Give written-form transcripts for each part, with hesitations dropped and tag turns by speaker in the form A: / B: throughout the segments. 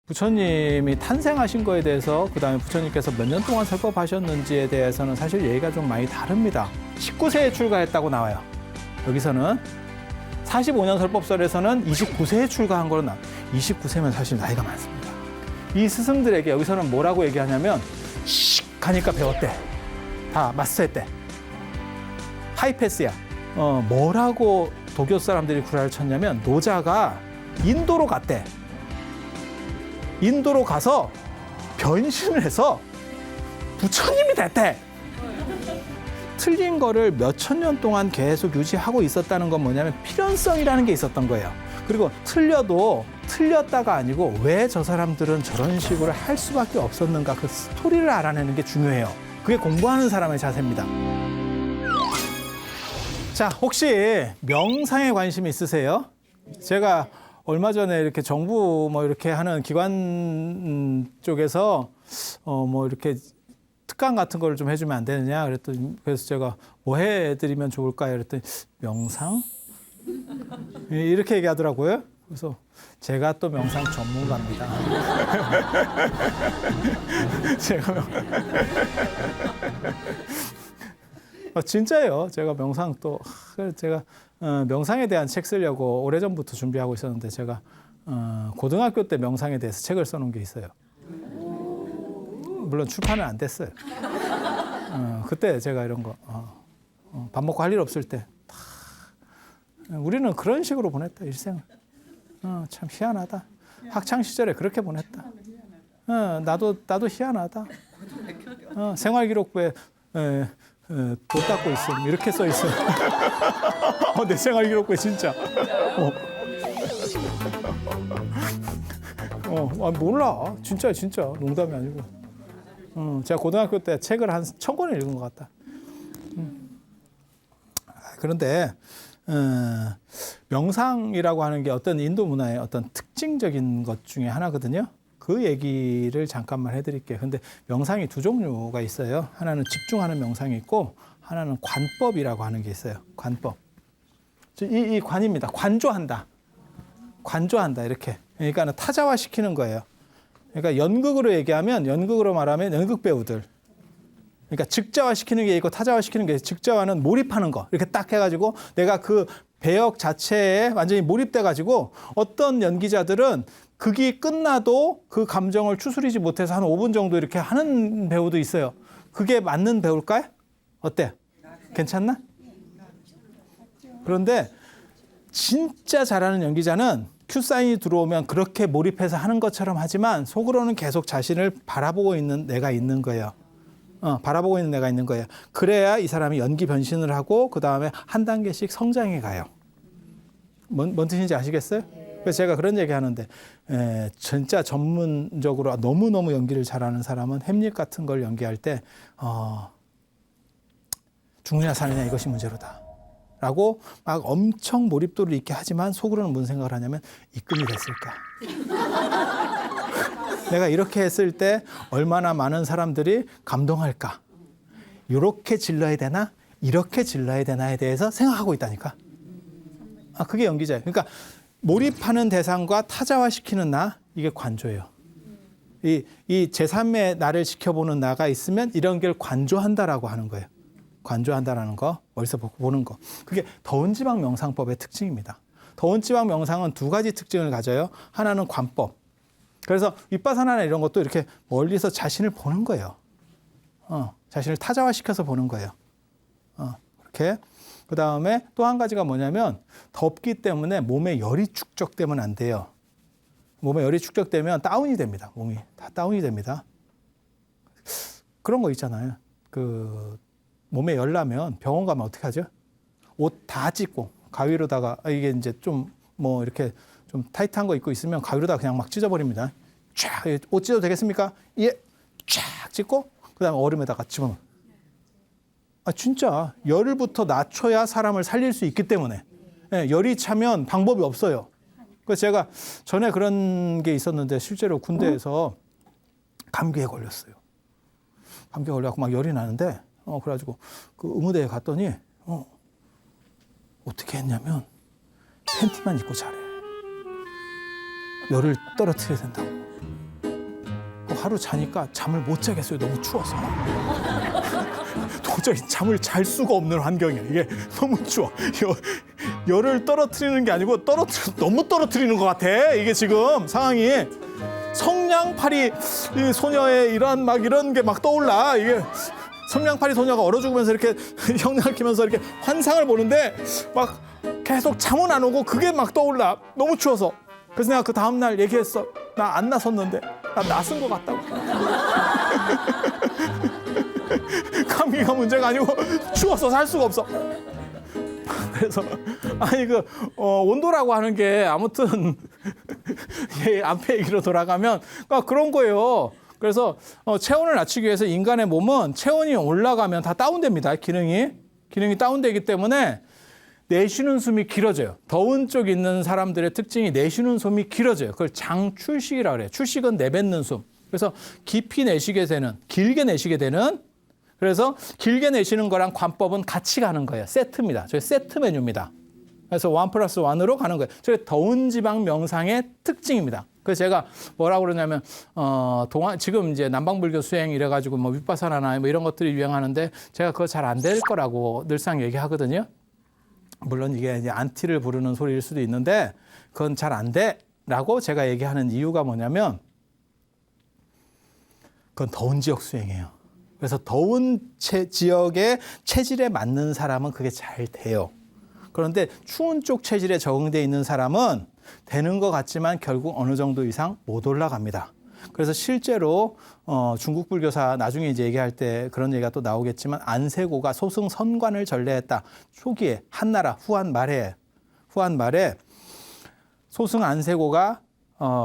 A: 부처님이 탄생하신 거에 대해서 그다음에 부처님께서 몇 년 동안 설법하셨는지에 대해서는 사실 얘기가 좀 많이 다릅니다. 19세에 출가했다고 나와요. 여기서는 45년 설법설에서는 29세에 출가한 거로 나와요. 29세면 사실 나이가 많습니다. 이 스승들에게 여기서는 뭐라고 얘기하냐면 씩 하니까 배웠대. 다 마스터했대. 하이패스야. 뭐라고 도교 사람들이 구라를 쳤냐면 노자가 인도로 갔대. 인도로 가서 변신을 해서 부처님이 됐대. 틀린 거를 몇천 년 동안 계속 유지하고 있었다는 건 뭐냐면 필연성이라는 게 있었던 거예요. 그리고 틀려도 틀렸다가 아니고 왜 저 사람들은 저런 식으로 할 수밖에 없었는가 그 스토리를 알아내는 게 중요해요. 그게 공부하는 사람의 자세입니다. 자, 혹시 명상에 관심 있으세요? 제가 얼마 전에 이렇게 정부 뭐 이렇게 하는 기관 쪽에서 뭐 이렇게 특강 같은 거를 좀 해주면 안 되느냐 그랬더니 그래서 제가 뭐 해드리면 좋을까요? 그랬더니 명상? 이렇게 얘기하더라고요. 그래서 제가 또 명상 전문가입니다. 제가 진짜예요. 제가 명상 또 제가 명상에 대한 책 쓰려고 오래전부터 준비하고 있었는데 제가 고등학교 때 명상에 대해서 책을 써놓은 게 있어요. 물론 출판은 안 됐어요. 그때 제가 이런 거 밥 먹고 할 일 없을 때 우리는 그런 식으로 보냈다 일생을. 참 희한하다. 학창 시절에 그렇게 보냈다. 나도 희한하다. 생활기록부에 돈 닦고 있음 이렇게 써 있어. 내 생활기록부에 진짜. 몰라. 진짜 농담이 아니고. 제가 고등학교 때 책을 한 1000권을 읽은 것 같다. 그런데 명상이라고 하는 게 어떤 인도 문화의 어떤 특징적인 것 중에 하나거든요. 그 얘기를 잠깐만 해드릴게요. 근데 명상이 두 종류가 있어요. 하나는 집중하는 명상이 있고 하나는 관법이라고 하는 게 있어요. 관법. 이 관입니다. 관조한다 이렇게. 그러니까 타자화시키는 거예요. 그러니까 연극으로 말하면 연극 배우들. 그러니까 즉자화시키는 게 있고 타자화시키는 게 즉자화는 몰입하는 거. 이렇게 딱 해가지고 내가 그 배역 자체에 완전히 몰입돼가지고 어떤 연기자들은 극이 끝나도 그 감정을 추스리지 못해서 한 5분 정도 이렇게 하는 배우도 있어요. 그게 맞는 배우일까요? 어때? 괜찮나? 그런데 진짜 잘하는 연기자는 큐사인이 들어오면 그렇게 몰입해서 하는 것처럼 하지만 속으로는 계속 자신을 바라보고 있는 내가 있는 거예요. 바라보고 있는 내가 있는 거예요. 그래야 이 사람이 연기 변신을 하고 그 다음에 한 단계씩 성장해 가요. 뭔 뜻인지 아시겠어요? 그래서 제가 그런 얘기 하는데 진짜 전문적으로 너무너무 연기를 잘하는 사람은 햄릿 같은 걸 연기할 때 죽느냐 사느냐 이것이 문제로다. 라고 막 엄청 몰입도를 있게 하지만 속으로는 무슨 생각을 하냐면 입금이 됐을까? 내가 이렇게 했을 때 얼마나 많은 사람들이 감동할까? 이렇게 질러야 되나? 이렇게 질러야 되나에 대해서 생각하고 있다니까. 그게 연기자예요. 그러니까 몰입하는 대상과 타자화시키는 나, 이게 관조예요. 이 제3의 나를 지켜보는 나가 있으면 이런 걸 관조한다라고 하는 거예요. 관조한다라는 거, 어디서 보는 거. 그게 더운 지방 명상법의 특징입니다. 더운 지방 명상은 두 가지 특징을 가져요. 하나는 관법. 그래서 윗바사나나 이런 것도 이렇게 멀리서 자신을 보는 거예요. 자신을 타자화시켜서 보는 거예요. 그렇게. 그 다음에 또 한 가지가 뭐냐면 덥기 때문에 몸에 열이 축적되면 안 돼요. 몸에 열이 축적되면 다운이 됩니다. 몸이 다 다운이 됩니다. 그런 거 있잖아요. 몸에 열 나면 병원 가면 어떻게 하죠? 옷 다 찢고 가위로다가 이게 이제 좀 뭐 이렇게 좀 타이트한 거 입고 있으면 가위로다가 그냥 막 찢어버립니다. 쫙 옷 찢어도 되겠습니까? 예, 쫙 찢고 그다음에 얼음에다가 집어넣어. 진짜 열부터 낮춰야 사람을 살릴 수 있기 때문에 열이 차면 방법이 없어요. 그래서 제가 전에 그런 게 있었는데 실제로 군대에서 감기에 걸렸어요. 감기에 걸려갖고 막 열이 나는데 그래가지고 그 의무대에 갔더니 어떻게 했냐면 팬티만 입고 자래. 열을 떨어뜨려야 된다고. 하루 자니까 잠을 못 자겠어요. 너무 추워서. 도저히 잠을 잘 수가 없는 환경이에요. 이게 너무 추워. 열을 떨어뜨리는 게 아니고 너무 떨어뜨리는 것 같아. 이게 지금 상황이. 성냥팔이 이 소녀의 이런 게 막 떠올라. 이게 성냥팔이 소녀가 얼어 죽으면서 이렇게 형량을 키면서 이렇게 환상을 보는데 막 계속 잠은 안 오고 그게 막 떠올라. 너무 추워서. 그래서 내가 그 다음날 얘기했어. 나 안 나섰는데 나 낯선 것 같다고. 감기가 문제가 아니고 추워서 살 수가 없어. 그래서 아니 온도라고 하는 게 아무튼 앞에 얘기로 돌아가면 그런 거예요. 그래서 체온을 낮추기 위해서 인간의 몸은 체온이 올라가면 다 다운됩니다. 기능이 다운되기 때문에 내쉬는 숨이 길어져요. 더운 쪽 있는 사람들의 특징이 내쉬는 숨이 길어져요. 그걸 장출식이라고 그래요. 출식은 내뱉는 숨. 그래서 깊이 내쉬게 되는, 길게 내쉬게 되는. 그래서 길게 내쉬는 거랑 관법은 같이 가는 거예요. 세트입니다. 저희 세트 메뉴입니다. 그래서 1+1으로 가는 거예요. 저희 더운 지방 명상의 특징입니다. 그래서 제가 뭐라고 그러냐면 지금 이제 남방불교 수행 이래가지고 뭐 윗바사나나 뭐 이런 것들이 유행하는데 제가 그거 잘 안 될 거라고 늘상 얘기하거든요. 물론 이게 이제 안티를 부르는 소리일 수도 있는데 그건 잘 안 돼라고 제가 얘기하는 이유가 뭐냐면 그건 더운 지역 수행이에요. 그래서 더운 지역의 체질에 맞는 사람은 그게 잘 돼요. 그런데 추운 쪽 체질에 적응돼 있는 사람은 되는 것 같지만 결국 어느 정도 이상 못 올라갑니다. 그래서 실제로 중국 불교사 나중에 이제 얘기할 때 그런 얘기가 또 나오겠지만 안세고가 소승 선관을 전례했다. 초기에 한나라 후한 말에 소승 안세고가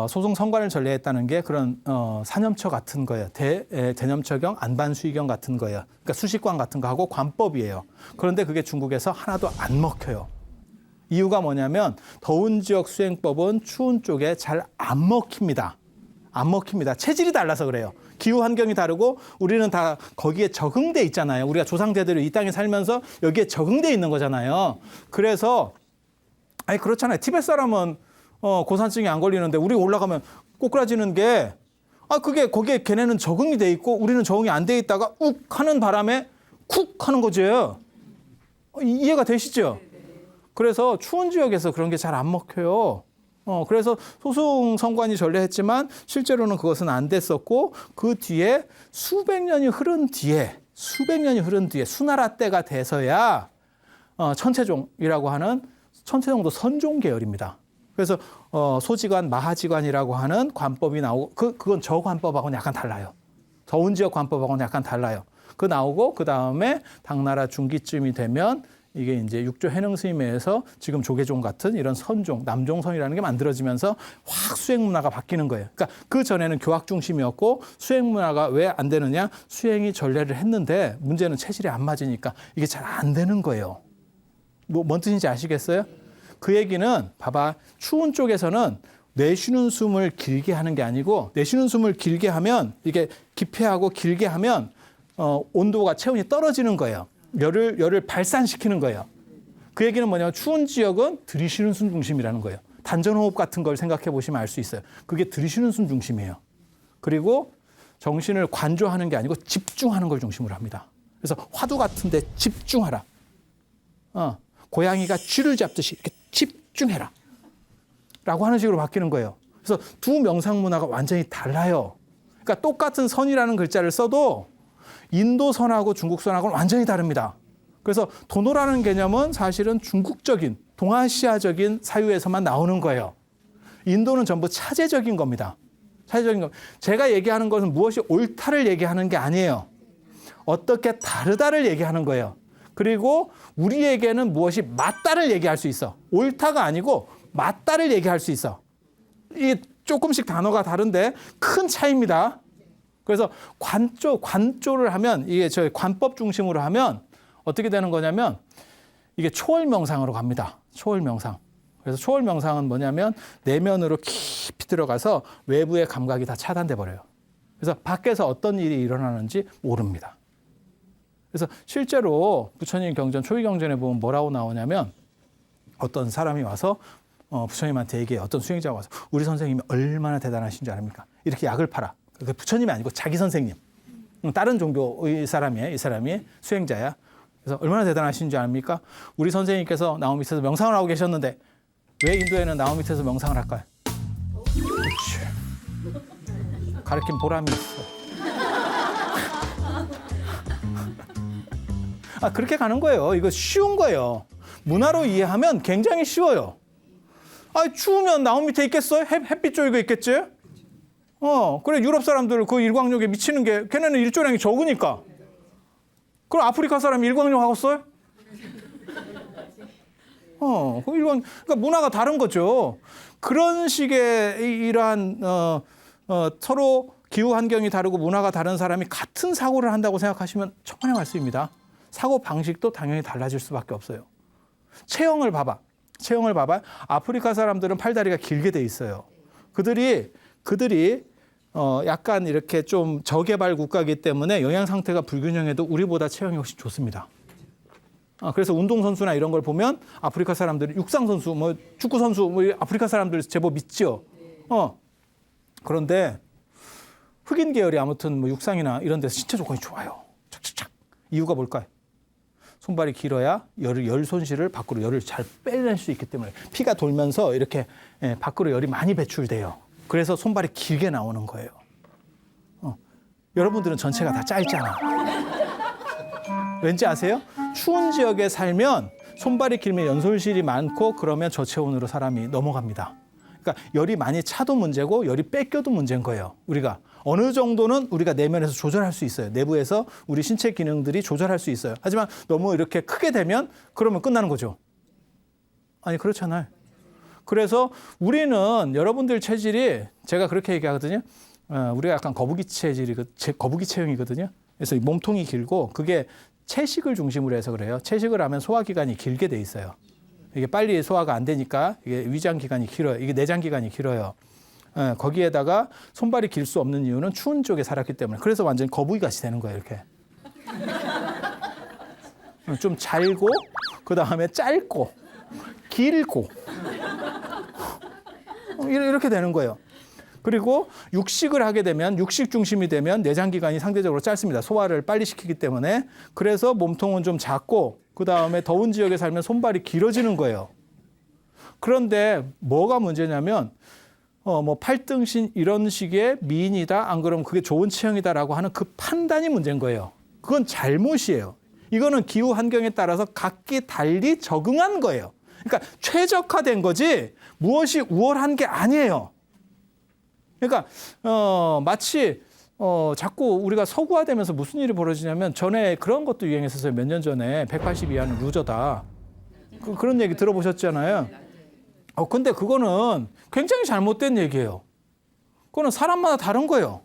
A: 소승 선관을 전례했다는 게 그런 사념처 같은 거예요. 대념처경, 안반수의경 같은 거예요. 그러니까 수식관 같은 거 하고 관법이에요. 그런데 그게 중국에서 하나도 안 먹혀요. 이유가 뭐냐면 더운 지역 수행법은 추운 쪽에 잘 안 먹힙니다. 안 먹힙니다. 체질이 달라서 그래요. 기후 환경이 다르고 우리는 다 거기에 적응돼 있잖아요. 우리가 조상제대로 이 땅에 살면서 여기에 적응돼 있는 거잖아요. 그래서 그렇잖아요. 티베트 사람은 고산증이 안 걸리는데 우리 올라가면 꼬꾸라지는 게 그게 거기에 걔네는 적응이 돼 있고 우리는 적응이 안 돼 있다가 욱 하는 바람에 쿡 하는 거죠. 이해가 되시죠? 그래서 추운 지역에서 그런 게 잘 안 먹혀요. 그래서 소승 선관이 전례했지만 실제로는 그것은 안 됐었고 그 뒤에 수백 년이 흐른 뒤에 수나라 때가 돼서야 천체종이라고 하는 천체종도 선종 계열입니다. 그래서 소지관, 마하지관이라고 하는 관법이 나오고 그건 저 관법하고는 약간 달라요. 더운 지역 관법하고는 약간 달라요. 그 나오고 그 다음에 당나라 중기쯤이 되면 이게 이제 육조 해능스님에서 지금 조계종 같은 이런 선종, 남종선이라는 게 만들어지면서 확 수행 문화가 바뀌는 거예요. 그러니까 그 전에는 교학 중심이었고 수행 문화가 왜 안 되느냐? 수행이 전례를 했는데 문제는 체질이 안 맞으니까 이게 잘 안 되는 거예요. 뭔 뜻인지 아시겠어요? 그 얘기는 봐봐. 추운 쪽에서는 내쉬는 숨을 길게 하는 게 아니고 내쉬는 숨을 길게 하면 이게 기폐하고 길게 하면 온도가 체온이 떨어지는 거예요. 열을 발산시키는 거예요. 그 얘기는 뭐냐면 추운 지역은 들이쉬는 숨 중심이라는 거예요. 단전호흡 같은 걸 생각해 보시면 알 수 있어요. 그게 들이쉬는 숨 중심이에요. 그리고 정신을 관조하는 게 아니고 집중하는 걸 중심으로 합니다. 그래서 화두 같은 데 집중하라. 고양이가 쥐를 잡듯이 이렇게 집중해라. 라고 하는 식으로 바뀌는 거예요. 그래서 두 명상 문화가 완전히 달라요. 그러니까 똑같은 선이라는 글자를 써도 인도 선하고 중국 선하고는 완전히 다릅니다. 그래서 도노라는 개념은 사실은 중국적인, 동아시아적인 사유에서만 나오는 거예요. 인도는 전부 차제적인 겁니다. 차제적인 거. 제가 얘기하는 것은 무엇이 옳다를 얘기하는 게 아니에요. 어떻게 다르다를 얘기하는 거예요. 그리고 우리에게는 무엇이 맞다를 얘기할 수 있어. 옳다가 아니고 맞다를 얘기할 수 있어. 이게 조금씩 단어가 다른데 큰 차이입니다. 그래서 관조를 하면 이게 저희 관법 중심으로 하면 어떻게 되는 거냐면 이게 초월 명상으로 갑니다. 초월 명상. 그래서 초월 명상은 뭐냐면 내면으로 깊이 들어가서 외부의 감각이 다 차단돼 버려요. 그래서 밖에서 어떤 일이 일어나는지 모릅니다. 그래서 실제로 부처님 경전, 초기 경전에 보면 뭐라고 나오냐면 어떤 사람이 와서 부처님한테 얘기해. 어떤 수행자가 와서 우리 선생님이 얼마나 대단하신 줄 아닙니까? 이렇게 약을 팔아. 그 부처님이 아니고 자기 선생님. 다른 종교의 사람이에요. 이 사람이 수행자야. 그래서 얼마나 대단하신 줄 압니까? 우리 선생님께서 나무 밑에서 명상을 하고 계셨는데 왜 인도에는 나무 밑에서 명상을 할까요? 그렇지. 가르친 보람이 있어. 그렇게 가는 거예요. 이거 쉬운 거예요. 문화로 이해하면 굉장히 쉬워요. 추우면 나무 밑에 있겠어요? 햇빛 쬐고 있겠지? 그래, 유럽 사람들 그 일광욕에 미치는 게, 걔네는 일조량이 적으니까. 그럼 아프리카 사람이 일광욕 하겠어요? 그러니까 문화가 다른 거죠. 그런 식의 이러한, 서로 기후 환경이 다르고 문화가 다른 사람이 같은 사고를 한다고 생각하시면 천만의 말씀입니다. 사고 방식도 당연히 달라질 수밖에 없어요. 체형을 봐봐. 아프리카 사람들은 팔다리가 길게 돼 있어요. 그들이 약간 이렇게 좀 저개발 국가이기 때문에 영양 상태가 불균형해도 우리보다 체형이 훨씬 좋습니다. 그래서 운동선수나 이런 걸 보면 아프리카 사람들이 육상선수, 축구선수, 아프리카 사람들 제법 있죠. 그런데 흑인 계열이 아무튼 육상이나 이런 데서 신체 조건이 좋아요. 착착착. 이유가 뭘까요? 손발이 길어야 열 손실을 밖으로 열을 잘 빼낼 수 있기 때문에 피가 돌면서 이렇게 밖으로 열이 많이 배출돼요. 그래서 손발이 길게 나오는 거예요. 여러분들은 전체가 다 짧잖아. 왠지 아세요? 추운 지역에 살면 손발이 길면 연손실이 많고 그러면 저체온으로 사람이 넘어갑니다. 그러니까 열이 많이 차도 문제고 열이 뺏겨도 문제인 거예요. 우리가 어느 정도는 우리가 내면에서 조절할 수 있어요. 내부에서 우리 신체 기능들이 조절할 수 있어요. 하지만 너무 이렇게 크게 되면 그러면 끝나는 거죠. 아니 그렇잖아요. 그래서 우리는 여러분들 체질이 제가 그렇게 얘기하거든요. 우리가 약간 거북이 체형이거든요. 그래서 몸통이 길고 그게 채식을 중심으로 해서 그래요. 채식을 하면 소화기관이 길게 돼 있어요. 이게 빨리 소화가 안 되니까 이게 위장기관이 길어요. 이게 내장기관이 길어요. 거기에다가 손발이 길 수 없는 이유는 추운 쪽에 살았기 때문에. 그래서 완전히 거북이같이 되는 거예요. 이렇게. 좀 잘고 그다음에 짧고 길고 이렇게 되는 거예요. 그리고 육식을 하게 되면 육식 중심이 되면 내장기관이 상대적으로 짧습니다. 소화를 빨리 시키기 때문에. 그래서 몸통은 좀 작고 그다음에 더운 지역에 살면 손발이 길어지는 거예요. 그런데 뭐가 문제냐면 팔등신 이런 식의 미인이다 안 그러면 그게 좋은 체형이다라고 하는 그 판단이 문제인 거예요. 그건 잘못이에요. 이거는 기후 환경에 따라서 각기 달리 적응한 거예요. 그러니까 최적화된 거지 무엇이 우월한 게 아니에요. 그러니까 마치 자꾸 우리가 서구화되면서 무슨 일이 벌어지냐면 전에 그런 것도 유행했었어요. 몇 년 전에 180 이하는 루저다. 그런 얘기 들어보셨잖아요. 근데 그거는 굉장히 잘못된 얘기예요. 그거는 사람마다 다른 거예요.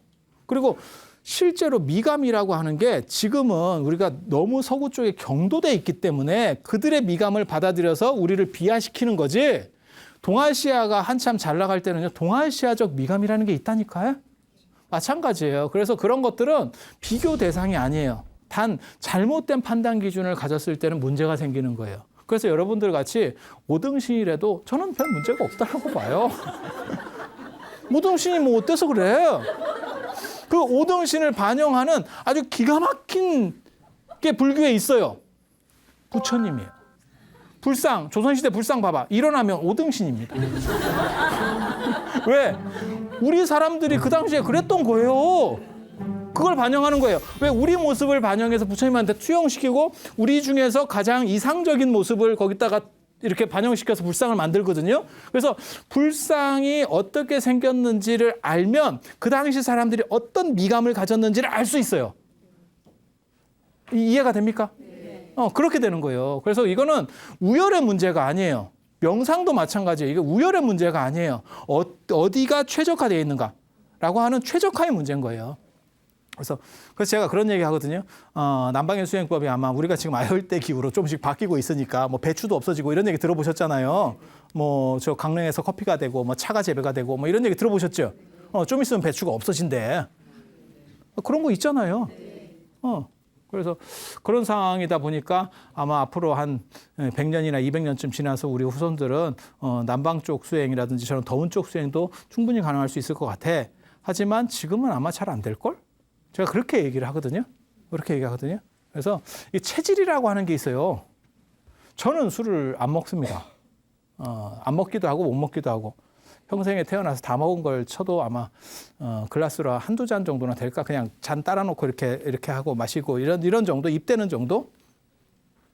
A: 그리고 실제로 미감이라고 하는 게 지금은 우리가 너무 서구 쪽에 경도돼 있기 때문에 그들의 미감을 받아들여서 우리를 비하시키는 거지. 동아시아가 한참 잘 나갈 때는요. 동아시아적 미감이라는 게 있다니까요. 마찬가지예요. 그래서 그런 것들은 비교 대상이 아니에요. 단 잘못된 판단 기준을 가졌을 때는 문제가 생기는 거예요. 그래서 여러분들 같이 5등신이라도 저는 별 문제가 없다고 봐요. 5등신이 뭐 어때서 그래? 그 5등신을 반영하는 아주 기가 막힌 게 불교에 있어요. 부처님이에요. 불상, 조선시대 불상 봐봐. 일어나면 5등신입니다. 왜? 우리 사람들이 그 당시에 그랬던 거예요. 그걸 반영하는 거예요. 왜? 우리 모습을 반영해서 부처님한테 투영시키고 우리 중에서 가장 이상적인 모습을 거기다가 이렇게 반영시켜서 불상을 만들거든요. 그래서 불상이 어떻게 생겼는지를 알면 그 당시 사람들이 어떤 미감을 가졌는지를 알 수 있어요. 이해가 됩니까? 그렇게 되는 거예요. 그래서 이거는 우열의 문제가 아니에요. 명상도 마찬가지예요. 이게 우열의 문제가 아니에요. 어디가 최적화되어 있는가라고 하는 최적화의 문제인 거예요. 그래서 제가 그런 얘기 하거든요. 남방의 수행법이 아마 우리가 지금 아열대 기후로 조금씩 바뀌고 있으니까 뭐 배추도 없어지고 이런 얘기 들어보셨잖아요. 뭐 저 강릉에서 커피가 되고 뭐 차가 재배가 되고 뭐 이런 얘기 들어보셨죠? 좀 있으면 배추가 없어진대. 그런 거 있잖아요. 그래서 그런 상황이다 보니까 아마 앞으로 한 100년이나 200년쯤 지나서 우리 후손들은 남방 쪽 수행이라든지 저런 더운 쪽 수행도 충분히 가능할 수 있을 것 같아. 하지만 지금은 아마 잘 안 될걸? 제가 그렇게 얘기를 하거든요. 그렇게 얘기하거든요. 그래서 이 체질이라고 하는 게 있어요. 저는 술을 안 먹습니다. 안 먹기도 하고 못 먹기도 하고. 평생에 태어나서 다 먹은 걸 쳐도 아마 글라스로 한두 잔 정도나 될까? 그냥 잔 따라 놓고 이렇게 하고 마시고 이런 정도, 입대는 정도?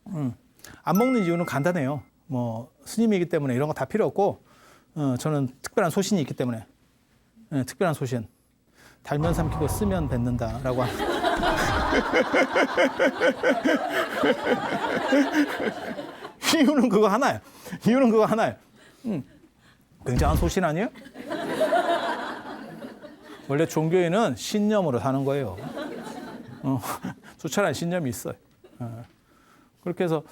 A: 안 먹는 이유는 간단해요. 뭐 스님이기 때문에 이런 거 다 필요 없고 저는 특별한 소신이 있기 때문에 특별한 소신. 달면 삼키고 쓰면 뱉는다라고 하는. 이유는 그거 하나예요. 이유는 그거 하나예요. 굉장한 소신 아니에요? 원래 종교인은 신념으로 사는 거예요. 수천한 신념이 있어요. 그렇게 해서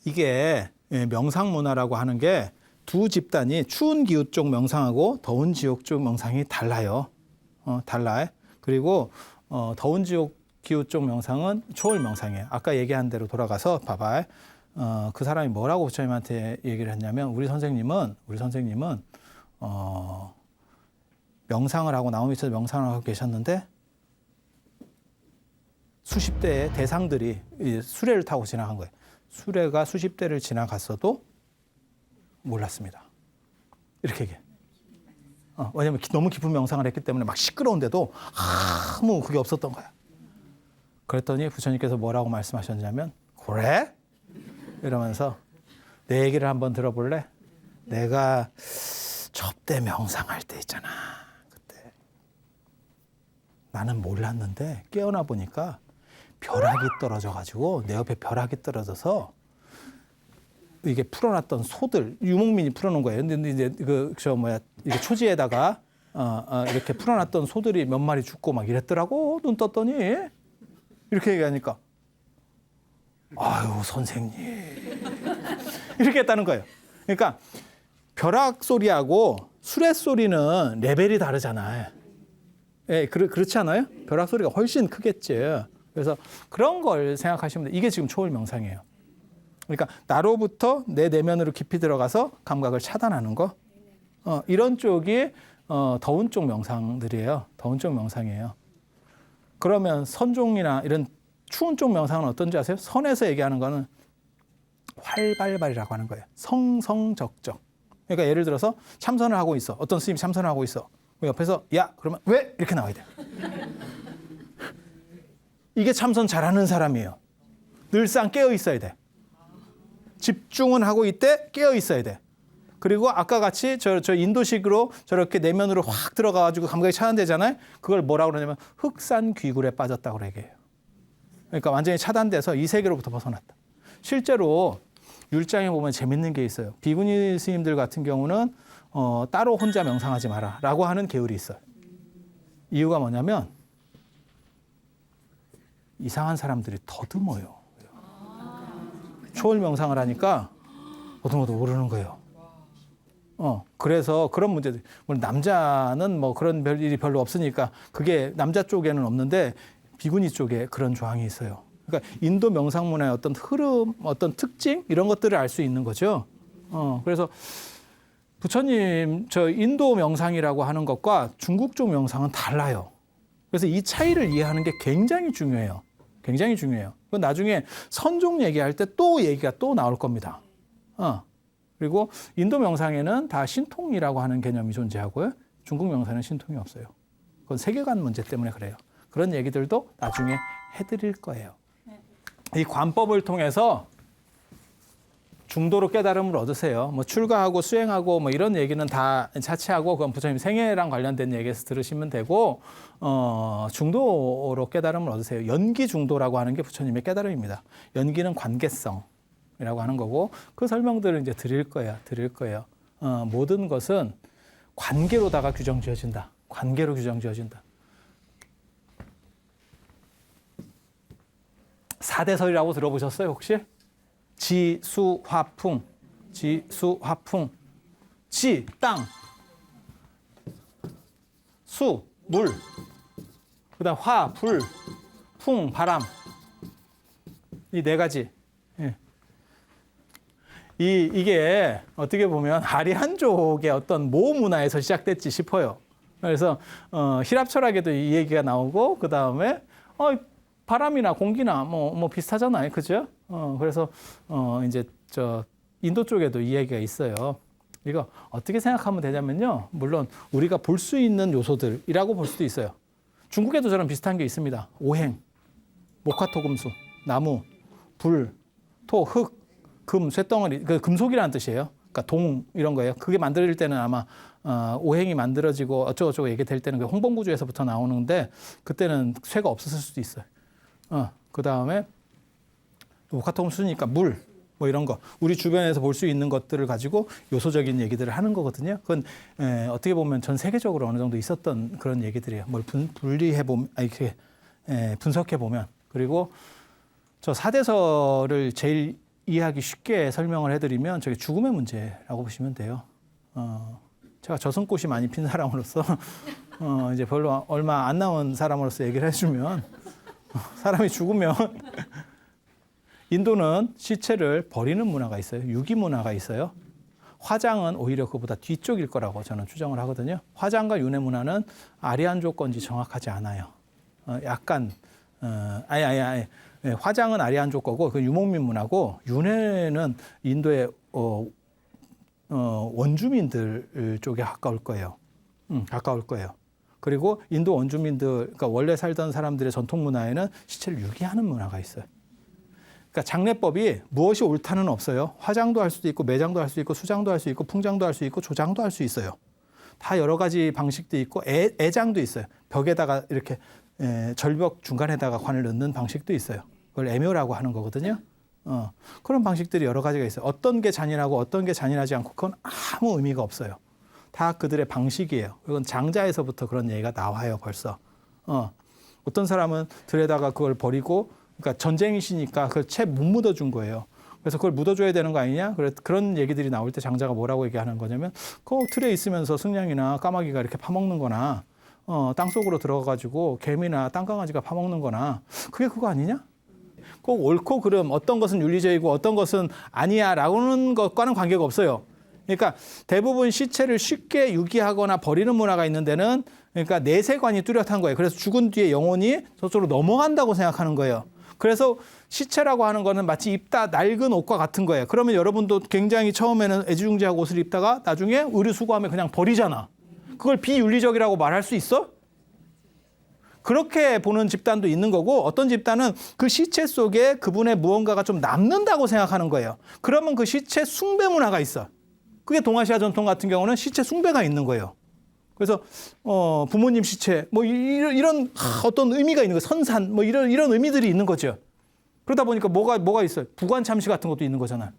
A: 이게 명상 문화라고 하는 게 두 집단이 추운 기후 쪽 명상하고 더운 지역 쪽 명상이 달라요. 달라요. 그리고 더운 지역 기후 쪽 명상은 초월 명상이에요. 아까 얘기한 대로 돌아가서 봐봐. 그 사람이 뭐라고 부처님한테 얘기를 했냐면 우리 선생님은 명상을 하고 나무 밑에서 명상을 하고 계셨는데 수십 대의 대상들이 수레를 타고 지나간 거예요. 수레가 수십 대를 지나갔어도 몰랐습니다. 이렇게 얘기해. 왜냐면 너무 깊은 명상을 했기 때문에 막 시끄러운데도 아무 그게 없었던 거야. 그랬더니 부처님께서 뭐라고 말씀하셨냐면 그래? 이러면서 내 얘기를 한번 들어볼래? 내가 접대 명상할 때 있잖아. 그때 나는 몰랐는데 깨어나 보니까 벼락이 떨어져가지고 내 옆에 벼락이 떨어져서 이게 풀어놨던 소들 유목민이 풀어놓은 거예요. 근데 이제 이게 초지에다가 이렇게 풀어놨던 소들이 몇 마리 죽고 막 이랬더라고. 눈 떴더니 이렇게 얘기하니까 아유 선생님 이렇게 했다는 거예요. 그러니까 벼락 소리하고 수레 소리는 레벨이 다르잖아요. 예, 그렇지 않아요? 벼락 소리가 훨씬 크겠지. 그래서 그런 걸 생각하시면 돼요. 이게 지금 초월 명상이에요. 그러니까 나로부터 내 내면으로 깊이 들어가서 감각을 차단하는 거. 이런 쪽이 더운 쪽 명상들이에요. 더운 쪽 명상이에요. 그러면 선종이나 이런 추운 쪽 명상은 어떤지 아세요? 선에서 얘기하는 거는 활발발이라고 하는 거예요. 성성적적. 그러니까 예를 들어서 참선을 하고 있어. 어떤 스님이 참선을 하고 있어. 옆에서 야 그러면 왜? 이렇게 나와야 돼. 이게 참선 잘하는 사람이에요. 늘상 깨어 있어야 돼. 집중은 하고 있대 깨어 있어야 돼. 그리고 아까 같이 저 인도식으로 저렇게 내면으로 확 들어가가지고 감각이 차단되잖아요. 그걸 뭐라고 그러냐면 흑산귀굴에 빠졌다고 얘기해요. 그러니까 완전히 차단돼서 이 세계로부터 벗어났다. 실제로 율장에 보면 재밌는 게 있어요. 비구니 스님들 같은 경우는 따로 혼자 명상하지 마라 라고 하는 계율이 있어요. 이유가 뭐냐면 이상한 사람들이 더듬어요. 초월 명상을 하니까 어둠어둠 오르는 거예요. 그래서 그런 문제들. 물론 남자는 뭐 그런 일이 별로 없으니까 그게 남자 쪽에는 없는데 비구니 쪽에 그런 조항이 있어요. 그러니까 인도 명상 문화의 어떤 흐름, 어떤 특징 이런 것들을 알 수 있는 거죠. 그래서 부처님 저 인도 명상이라고 하는 것과 중국 쪽 명상은 달라요. 그래서 이 차이를 이해하는 게 굉장히 중요해요. 굉장히 중요해요. 나중에 선종 얘기할 때 또 얘기가 또 나올 겁니다. 그리고 인도 명상에는 다 신통이라고 하는 개념이 존재하고요. 중국 명상에는 신통이 없어요. 그건 세계관 문제 때문에 그래요. 그런 얘기들도 나중에 해드릴 거예요. 이 관법을 통해서 중도로 깨달음을 얻으세요. 뭐 출가하고 수행하고 뭐 이런 얘기는 다 자체하고 그건 부처님 생애랑 관련된 얘기에서 들으시면 되고 중도로 깨달음을 얻으세요. 연기 중도라고 하는 게 부처님의 깨달음입니다. 연기는 관계성이라고 하는 거고 그 설명들을 이제 드릴 거예요. 모든 것은 관계로다가 규정지어진다. 관계로 규정지어진다. 사대설이라고 들어보셨어요 혹시? 지, 수, 화, 풍. 지, 수, 화, 풍. 지, 땅. 수, 물. 그 다음 화, 불. 풍, 바람. 이 네 가지. 예. 이게 어떻게 보면 아리안족의 어떤 모 문화에서 시작됐지 싶어요. 그래서 히랍 철학에도 이 얘기가 나오고 그 다음에 바람이나 공기나 뭐 비슷하잖아요, 그죠? 그래서 이제 저 인도 쪽에도 이 얘기가 있어요. 이거 어떻게 생각하면 되냐면요. 물론 우리가 볼 수 있는 요소들이라고 볼 수도 있어요. 중국에도 저런 비슷한 게 있습니다. 오행, 목화토금수, 나무, 불, 토, 흙, 금, 쇳덩어리, 그 금속이라는 뜻이에요. 그러니까 동 이런 거예요. 그게 만들어질 때는 아마 오행이 만들어지고 어쩌고저쩌고 얘기될 때는 그 홍범구주에서부터 나오는데 그때는 쇠가 없었을 수도 있어요. 그 다음에 목화토금수니까 물, 뭐 이런 거 우리 주변에서 볼 수 있는 것들을 가지고 요소적인 얘기들을 하는 거거든요. 그건 어떻게 보면 전 세계적으로 어느 정도 있었던 그런 얘기들이에요. 뭘 분리해 보면 이렇게 분석해 보면 그리고 저 사대설을 제일 이해하기 쉽게 설명을 해드리면 저게 죽음의 문제라고 보시면 돼요. 제가 저승꽃이 많이 핀 사람으로서 이제 별로 얼마 안 남은 사람으로서 얘기를 해주면 사람이 죽으면 인도는 시체를 버리는 문화가 있어요. 유기 문화가 있어요. 화장은 오히려 그보다 뒤쪽일 거라고 저는 추정을 하거든요. 화장과 윤회 문화는 아리안족 건지 정확하지 않아요. 약간 아예 화장은 아리안족 거고 그 유목민 문화고 윤회는 인도의 원주민들 쪽에 가까울 거예요. 가까울 거예요. 그리고 인도 원주민들, 그러니까 원래 살던 사람들의 전통 문화에는 시체를 유기하는 문화가 있어요. 그러니까 장례법이 무엇이 옳다는 없어요. 화장도 할 수도 있고 매장도 할 수 있고 수장도 할 수 있고 풍장도 할 수 있고 조장도 할 수 있어요. 다 여러 가지 방식도 있고 애장도 있어요. 벽에다가 이렇게 절벽 중간에다가 관을 넣는 방식도 있어요. 그걸 애묘라고 하는 거거든요. 그런 방식들이 여러 가지가 있어요. 어떤 게 잔인하고 어떤 게 잔인하지 않고 그건 아무 의미가 없어요. 다 그들의 방식이에요. 이건 장자에서부터 그런 얘기가 나와요, 벌써. 어떤 사람은 들에다가 그걸 버리고 그러니까 전쟁이시니까 그걸 채 못 묻어준 거예요. 그래서 그걸 묻어줘야 되는 거 아니냐? 그런 얘기들이 나올 때 장자가 뭐라고 얘기하는 거냐면 그 틀에 있으면서 승냥이나 까마귀가 이렇게 파먹는 거나 땅속으로 들어가가지고 개미나 땅강아지가 파먹는 거나 그게 그거 아니냐? 꼭 옳고 그름 어떤 것은 윤리적이고 어떤 것은 아니야 라고는 것과는 관계가 없어요. 그러니까 대부분 시체를 쉽게 유기하거나 버리는 문화가 있는 데는 그러니까 내세관이 뚜렷한 거예요. 그래서 죽은 뒤에 영혼이 저쪽으로 넘어간다고 생각하는 거예요. 그래서 시체라고 하는 거는 마치 입다 낡은 옷과 같은 거예요. 그러면 여러분도 굉장히 처음에는 애지중지하고 옷을 입다가 나중에 의류수거하면 그냥 버리잖아. 그걸 비윤리적이라고 말할 수 있어? 그렇게 보는 집단도 있는 거고 어떤 집단은 그 시체 속에 그분의 무언가가 좀 남는다고 생각하는 거예요. 그러면 그 시체 숭배 문화가 있어. 그게 동아시아 전통 같은 경우는 시체 숭배가 있는 거예요. 그래서 부모님 시체 뭐 이런 어떤 의미가 있는 거예요. 선산 뭐 이런 의미들이 있는 거죠. 그러다 보니까 뭐가 있어요? 부관 참시 같은 것도 있는 거잖아요.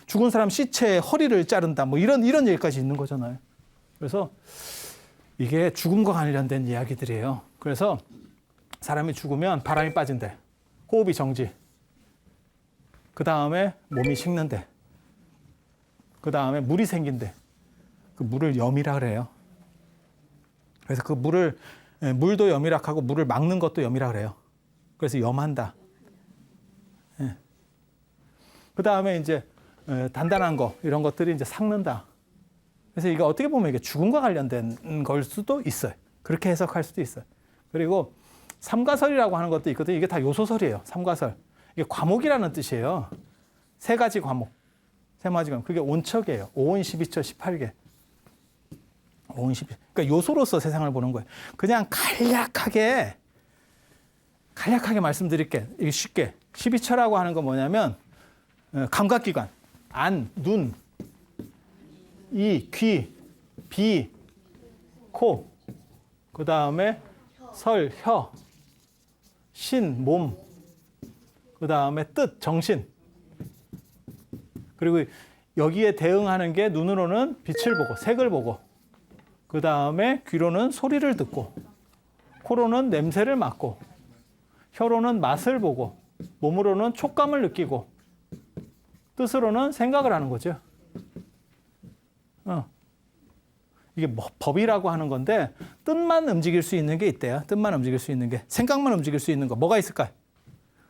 A: 죽은 사람 시체의 허리를 자른다 뭐 이런 얘기까지 있는 거잖아요. 그래서 이게 죽음과 관련된 이야기들이에요. 그래서 사람이 죽으면 바람이 빠진대. 호흡이 정지. 그 다음에 몸이 식는데. 그 다음에 물이 생긴대. 그 물을 염이라 그래요. 그래서 그 물도 염이락하고 물을 막는 것도 염이라 그래요. 그래서 염한다. 예. 그 다음에 이제 단단한 거 이런 것들이 이제 삭는다. 그래서 이거 어떻게 보면 이게 죽음과 관련된 걸 수도 있어요. 그렇게 해석할 수도 있어요. 그리고 삼가설이라고 하는 것도 있거든요. 이게 다 요소설이에요. 삼가설. 이게 과목이라는 뜻이에요. 세 가지 과목. 그게 온척이에요. 5온 12처 18개. 5온 12. 그러니까 요소로서 세상을 보는 거예요. 그냥 간략하게 말씀드릴게. 이게 쉽게. 12처라고 하는 건 뭐냐면 감각기관. 안, 눈, 이, 귀, 비, 코. 그 다음에 설, 혀, 신, 몸. 그 다음에 뜻, 정신. 그리고 여기에 대응하는 게 눈으로는 빛을 보고 색을 보고 그 다음에 귀로는 소리를 듣고 코로는 냄새를 맡고 혀로는 맛을 보고 몸으로는 촉감을 느끼고 뜻으로는 생각을 하는 거죠. 이게 뭐 법이라고 하는 건데 뜻만 움직일 수 있는 게 있대요. 뜻만 움직일 수 있는 게 생각만 움직일 수 있는 거 뭐가 있을까요?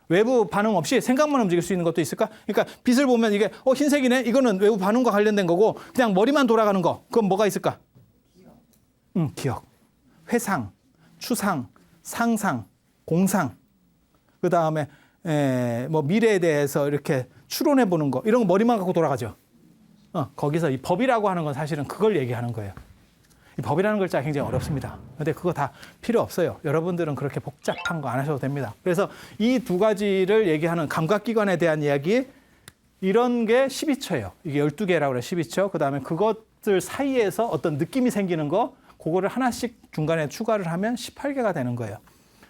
A: 외부 반응 없이 생각만 움직일 수 있는 것도 있을까? 그러니까 빛을 보면 이게 흰색이네. 이거는 외부 반응과 관련된 거고 그냥 머리만 돌아가는 거. 그건 뭐가 있을까? 기억, 회상, 추상, 상상, 공상. 그다음에 뭐 미래에 대해서 이렇게 추론해 보는 거. 이런 거 머리만 갖고 돌아가죠. 거기서 이 법이라고 하는 건 사실은 그걸 얘기하는 거예요. 이 법이라는 글자가 굉장히 어렵습니다. 근데 그거 다 필요 없어요. 여러분들은 그렇게 복잡한 거 안 하셔도 됩니다. 그래서 이 두 가지를 얘기하는 감각기관에 대한 이야기, 이런 게 12처예요. 이게 12개라고 그래요. 12처. 그다음에 그것들 사이에서 어떤 느낌이 생기는 거, 그거를 하나씩 중간에 추가를 하면 18개가 되는 거예요.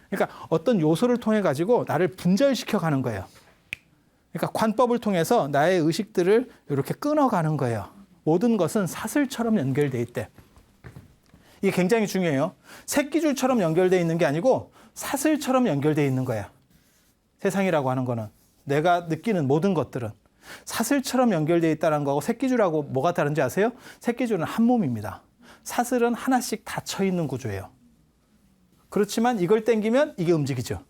A: 그러니까 어떤 요소를 통해 가지고 나를 분절시켜 가는 거예요. 그러니까 관법을 통해서 나의 의식들을 이렇게 끊어가는 거예요. 모든 것은 사슬처럼 연결돼 있대. 이게 굉장히 중요해요. 새끼줄처럼 연결돼 있는 게 아니고 사슬처럼 연결돼 있는 거예요. 세상이라고 하는 거는, 내가 느끼는 모든 것들은 사슬처럼 연결돼 있다는 거하고 새끼줄하고 뭐가 다른지 아세요? 새끼줄은 한 몸입니다. 사슬은 하나씩 닫혀 있는 구조예요. 그렇지만 이걸 당기면 이게 움직이죠.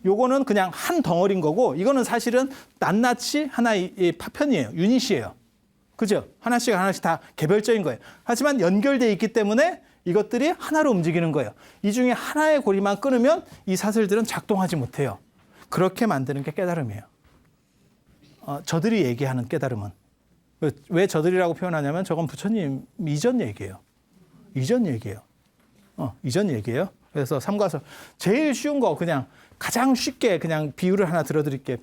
A: 요거는 그냥 한 덩어리인 거고, 이거는 사실은 낱낱이 하나의 파편이에요. 유닛이에요. 그죠? 하나씩 다 개별적인 거예요. 하지만 연결되어 있기 때문에 이것들이 하나로 움직이는 거예요. 이 중에 하나의 고리만 끊으면 이 사슬들은 작동하지 못해요. 그렇게 만드는 게 깨달음이에요. 저들이 얘기하는 깨달음은. 왜 저들이라고 표현하냐면 저건 부처님 이전 얘기예요. 이전 얘기예요. 이전 얘기예요. 그래서 삼과설 제일 쉬운 거, 그냥 가장 쉽게 그냥 비유를 하나 들어드릴게요.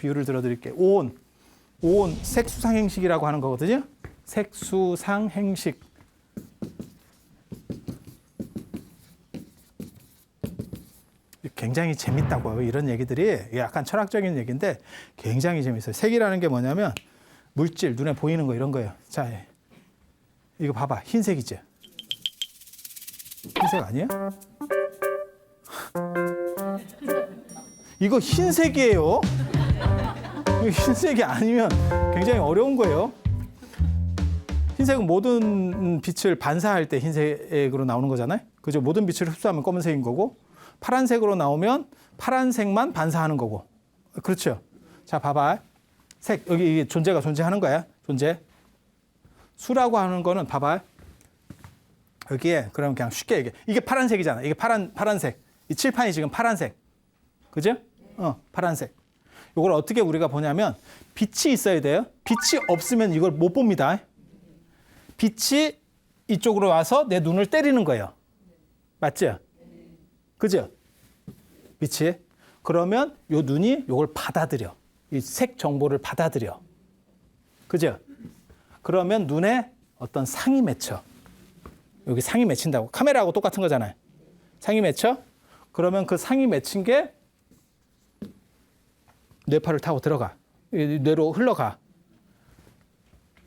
A: 오온 색수상행식이라고 하는 거거든요. 색수상행식. 굉장히 재밌다고요. 이런 얘기들이 약간 철학적인 얘기인데 굉장히 재밌어요. 색이라는 게 뭐냐면 물질, 눈에 보이는 거, 이런 거예요. 자, 이거 봐봐. 흰색이지? 흰색 아니에요? 이거 흰색이에요. 흰색이 아니면 굉장히 어려운 거예요. 흰색은 모든 빛을 반사할 때 흰색으로 나오는 거잖아요. 그죠? 모든 빛을 흡수하면 검은색인 거고, 파란색으로 나오면 파란색만 반사하는 거고. 그렇죠? 자, 봐봐. 색, 여기 이게 존재가 존재하는 거야. 존재. 수라고 하는 거는 봐봐. 여기에, 그럼 그냥 쉽게 얘기해. 이게 파란색이잖아. 이게 파란색. 이 칠판이 지금 파란색. 그죠? 파란색. 이걸 어떻게 우리가 보냐면 빛이 있어야 돼요. 빛이 없으면 이걸 못 봅니다. 빛이 이쪽으로 와서 내 눈을 때리는 거예요. 맞죠? 그죠? 빛이. 그러면 요 눈이 요걸 받아들여. 이 색 정보를 받아들여. 그죠? 그러면 눈에 어떤 상이 맺혀. 여기 상이 맺힌다고. 카메라하고 똑같은 거잖아요. 상이 맺혀. 그러면 그 상이 맺힌 게 뇌파를 타고 들어가. 뇌로 흘러가.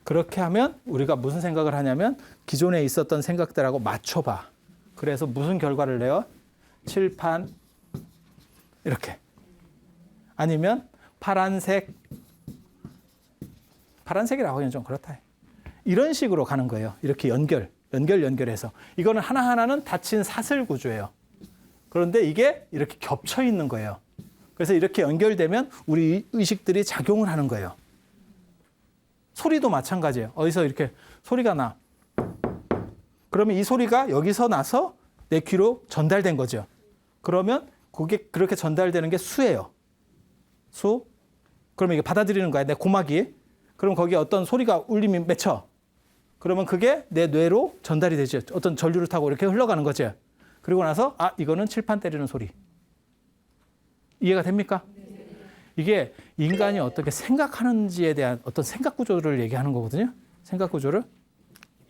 A: 그렇게 하면 우리가 무슨 생각을 하냐면 기존에 있었던 생각들하고 맞춰봐. 그래서 무슨 결과를 내요? 칠판 이렇게. 아니면 파란색이라고 하기엔 좀 그렇다. 이런 식으로 가는 거예요. 이렇게 연결해서. 이거는 하나하나는 닫힌 사슬 구조예요. 그런데 이게 이렇게 겹쳐 있는 거예요. 그래서 이렇게 연결되면 우리 의식들이 작용을 하는 거예요. 소리도 마찬가지예요. 어디서 이렇게 소리가 나. 그러면 이 소리가 여기서 나서 내 귀로 전달된 거죠. 그러면 그게 그렇게 전달되는 게 수예요. 수. 그러면 이게 받아들이는 거야. 내 고막이. 그럼 거기에 어떤 소리가 울림이 맺혀. 그러면 그게 내 뇌로 전달이 되죠. 어떤 전류를 타고 이렇게 흘러가는 거죠. 그리고 나서 이거는 칠판 때리는 소리. 이해가 됩니까? 이게 인간이 어떻게 생각하는지에 대한 어떤 생각 구조를 얘기하는 거거든요. 생각 구조를.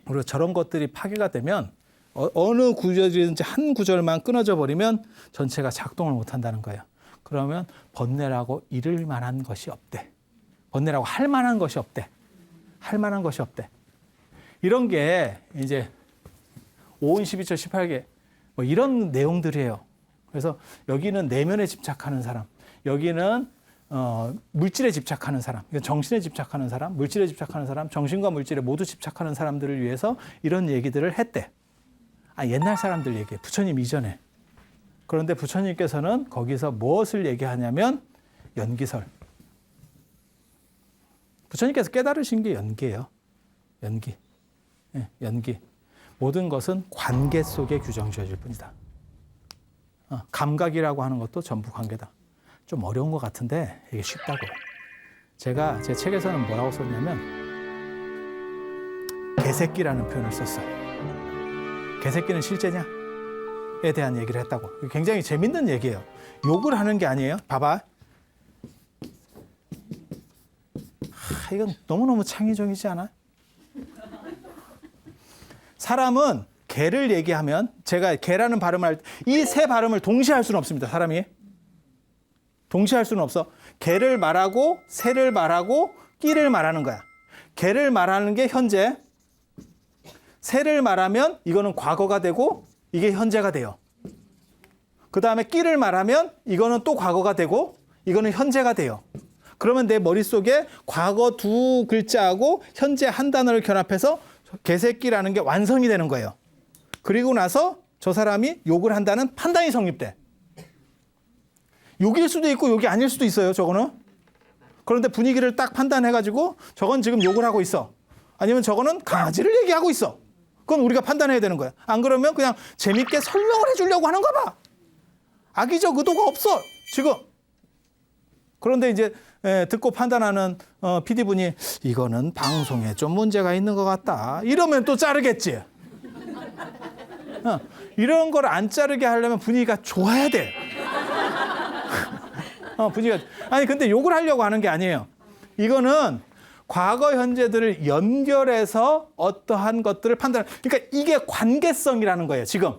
A: 그리고 저런 것들이 파괴가 되면 어느 구절이든지 한 구절만 끊어져 버리면 전체가 작동을 못 한다는 거예요. 그러면 번뇌라고 이를 만한 것이 없대. 번뇌라고 할 만한 것이 없대. 할 만한 것이 없대. 이런 게 이제 5온 12처 18개 뭐 이런 내용들이에요. 그래서 여기는 내면에 집착하는 사람, 여기는 물질에 집착하는 사람, 정신에 집착하는 사람, 물질에 집착하는 사람, 정신과 물질에 모두 집착하는 사람들을 위해서 이런 얘기들을 했대. 옛날 사람들 얘기해. 부처님 이전에. 그런데 부처님께서는 거기서 무엇을 얘기하냐면 연기설. 부처님께서 깨달으신 게 연기예요. 연기. 예, 연기. 모든 것은 관계 속에 규정 지어질 뿐이다. 감각이라고 하는 것도 전부 관계다. 좀 어려운 것 같은데 이게 쉽다고. 제가 제 책에서는 뭐라고 썼냐면 개새끼라는 표현을 썼어요. 개새끼는 실제냐? 에 대한 얘기를 했다고. 굉장히 재밌는 얘기예요. 욕을 하는 게 아니에요. 봐봐. 이건 너무너무 창의적이지 않아? 사람은 개를 얘기하면 제가 개라는 발음을 할 때 이 세 발음을 동시에 할 수는 없습니다. 사람이. 동시에 할 수는 없어. 개를 말하고 새를 말하고 끼를 말하는 거야. 개를 말하는 게 현재, 새를 말하면 이거는 과거가 되고 이게 현재가 돼요. 그 다음에 끼를 말하면 이거는 또 과거가 되고 이거는 현재가 돼요. 그러면 내 머릿속에 과거 두 글자하고 현재 한 단어를 결합해서 개새끼라는 게 완성이 되는 거예요. 그리고 나서 저 사람이 욕을 한다는 판단이 성립돼. 욕일 수도 있고 욕이 아닐 수도 있어요. 저거는. 그런데 분위기를 딱 판단해가지고 저건 지금 욕을 하고 있어. 아니면 저거는 강아지를 얘기하고 있어. 그건 우리가 판단해야 되는 거야. 안 그러면 그냥 재밌게 설명을 해주려고 하는가 봐. 악의적 의도가 없어. 지금. 그런데 이제 듣고 판단하는 PD분이 이거는 방송에 좀 문제가 있는 것 같다. 이러면 또 자르겠지. 이런 걸 안 자르게 하려면 분위기가 좋아야 돼. 분위기가. 아니 근데 욕을 하려고 하는 게 아니에요. 이거는 과거 현재들을 연결해서 어떠한 것들을 판단하는. 그러니까 이게 관계성이라는 거예요. 지금.